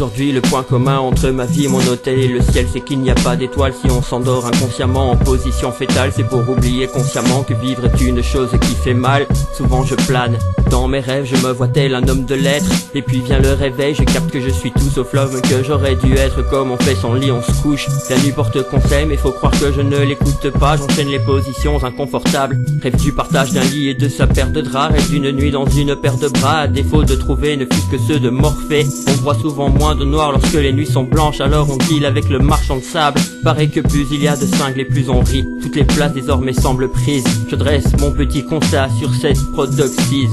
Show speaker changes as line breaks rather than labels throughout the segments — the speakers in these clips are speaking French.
Aujourd'hui le point commun entre ma vie, mon hôtel et le ciel, c'est qu'il n'y a pas d'étoiles si on s'endort inconsciemment en position fétale. C'est pour oublier consciemment que vivre est une chose qui fait mal. Souvent je plane dans mes rêves, je me vois tel un homme de lettres. Et puis vient le réveil, je capte que je suis tout sauf l'homme que j'aurais dû être. Comme on fait son lit, on se couche, la nuit porte conseil, mais faut croire que je ne l'écoute pas. J'enchaîne les positions inconfortables, rêve du partage d'un lit et de sa paire de draps. Rêve d'une nuit dans une paire de bras, à défaut de trouver ne fût que ceux de Morphée. On voit souvent moins de noir lorsque les nuits sont blanches, alors on deal avec le marchand de sable. Paraît que plus il y a de cinglés et plus on rit, toutes les places désormais semblent prises. Je dresse mon petit constat sur cette prodoxise.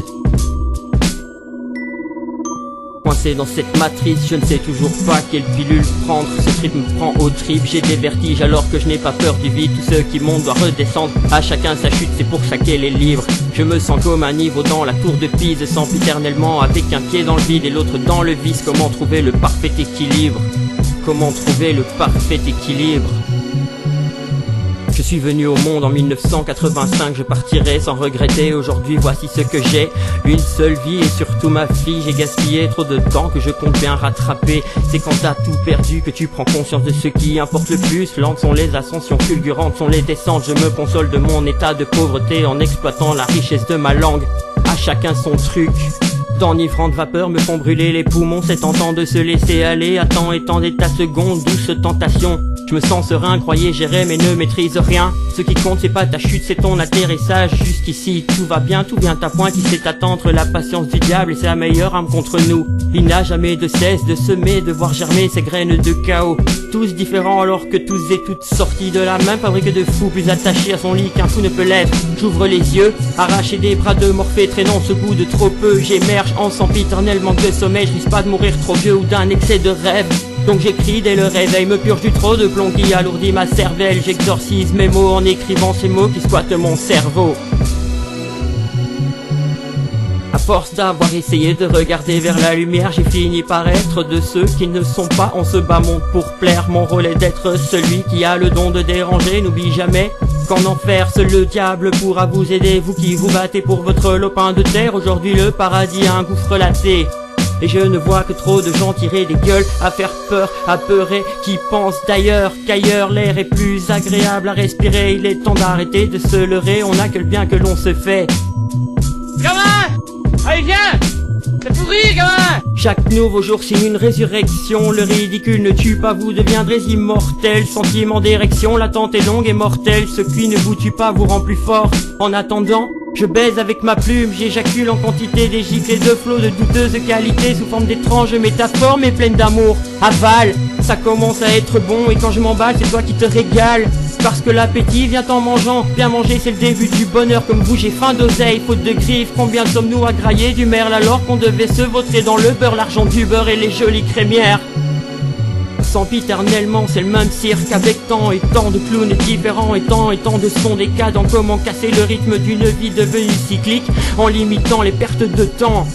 Coincé dans cette matrice, je ne sais toujours pas quelle pilule prendre. Ce trip me prend au trip, j'ai des vertiges alors que je n'ai pas peur du vide. Tous ceux qui montent doivent redescendre, à chacun sa chute, c'est pour saquer les livres. Je me sens comme un niveau dans la tour de Pise, sempiternellement avec un pied dans le vide et l'autre dans le vice. Comment trouver le parfait équilibre? Comment trouver le parfait équilibre? Je suis venu au monde en 1985, je partirai sans regretter. Aujourd'hui voici ce que j'ai, une seule vie et surtout ma fille. J'ai gaspillé trop de temps que je compte bien rattraper. C'est quand t'as tout perdu que tu prends conscience de ce qui importe le plus. Lentes sont les ascensions, fulgurantes sont les descentes. Je me console de mon état de pauvreté en exploitant la richesse de ma langue. À chacun son truc. D'enivrantes vapeurs me font brûler les poumons. C'est tentant de se laisser aller à temps et temps d'état seconde. Douce tentation, je me sens serein, croyez gérer mais ne maîtrise rien. Ce qui compte c'est pas ta chute, c'est ton atterrissage. Jusqu'ici tout va bien, tout vient à point. Qui sait attendre la patience du diable et c'est la meilleure arme contre nous. Il n'a jamais de cesse de semer, de voir germer ces graines de chaos. Tous différents alors que tous et toutes sortis de la même fabrique de fous, plus attachés à son lit qu'un fou ne peut l'être. J'ouvre les yeux, arraché des bras de Morphée, traînant ce goût de trop peu. J'émerge en sempiternel manque de sommeil, je risque pas de mourir trop vieux ou d'un excès de rêve. Donc j'écris dès le réveil, me purge du trop de plomb qui alourdit ma cervelle. J'exorcise mes mots en écrivant ces mots qui squattent mon cerveau. À force d'avoir essayé de regarder vers la lumière, j'ai fini par être de ceux qui ne sont pas. On se bat monde pour plaire, mon rôle est d'être celui qui a le don de déranger. N'oublie jamais qu'en enfer seul le diable pourra vous aider. Vous qui vous battez pour votre lopin de terre, aujourd'hui le paradis a un gouffre laté. Et je ne vois que trop de gens tirer des gueules, à faire peur, à peurer, qui pensent d'ailleurs qu'ailleurs l'air est plus agréable à respirer. Il est temps d'arrêter de se leurrer, on n'a que le bien que l'on se fait.
Gamin! Allez viens! C'est pour rire, gamin!
Chaque nouveau jour signe une résurrection, le ridicule ne tue pas, vous deviendrez immortel. Sentiment d'érection, l'attente est longue et mortelle, ce qui ne vous tue pas vous rend plus fort. En attendant, je baise avec ma plume, j'éjacule en quantité des giclées de flots de douteuse qualité sous forme d'étranges métaphores mais pleines d'amour. Avale, ça commence à être bon et quand je m'emballe c'est toi qui te régales. Parce que l'appétit vient en mangeant, bien manger c'est le début du bonheur. Comme vous j'ai faim d'oseille, faute de griffes, combien sommes-nous à grailler du merle alors qu'on devait se vautrer dans le beurre, l'argent du beurre et les jolies crémières. Sempiternellement c'est le même cirque avec tant et tant de clowns différents et tant de sons décadents. Comment casser le rythme d'une vie devenue cyclique en limitant les pertes de temps.